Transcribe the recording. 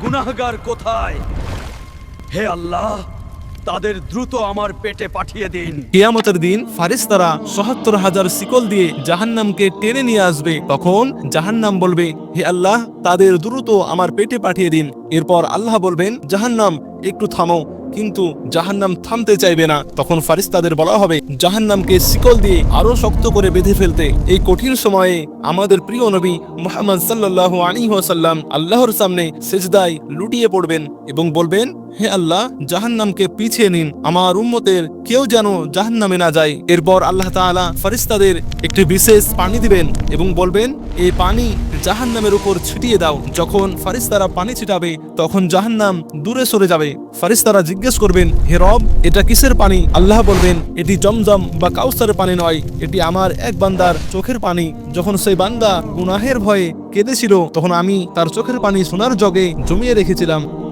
গুনাহগার কোথায়? হে আল্লাহ, তাদের দ্রুত আমার পেটে পাঠিয়ে দিন। কিয়ামতের দিন ফারিস্তারা ৭৭,০০০ শিকল দিয়ে জাহান্নামকে টেনে নিয়ে আসবে। তখন জাহান্নাম বলবে, হে আল্লাহ, তাদের দ্রুত আমার পেটে পাঠিয়ে দিন। এরপর আল্লাহ বলবেন, জাহান্নাম একটু থামো। কিন্তু জাহান্নাম থামতে চাইবে না। তখন ফারিস্তাদের বলা হবে জাহান্নামকে শিকল দিয়ে আরো শক্ত করে বেঁধে ফেলতে। এই কঠিন সময়ে আমাদের প্রিয় নবী মুহাম্মদ সাল্লাল্লাহু আলাইহি ওয়াসাল্লাম আল্লাহর সামনে সিজদায় লুটিয়ে পড়বেন এবং বলবেন, হে আল্লাহ, জাহান্নামকে পিছিয়ে নিন, আমার উম্মতের কেউ যেন জাহান্নামে না যায়। এরপর আল্লাহ তাআলা ফেরেশতাদের একটি বিশেষ পানি দিবেন এবং বলবেন, এই পানি জাহান্নামের উপর ছিটিয়ে দাও। যখন ফেরেশতারা পানি ছিটাবে তখন জাহান্নাম দূরে সরে যাবে। ফেরেশতারা জিজ্ঞেস করবেন, হে রব, এটা কিসের পানি? আল্লাহ বলবেন, এটি জমজম বা কাউসারের পানি নয়, এটি আমার এক বান্দার চোখের পানি। যখন সেই বান্দা গুনাহের ভয়ে কেঁদেছিল তখন আমি তার চোখের পানি সোনার জগে জমিয়ে রেখেছিলাম।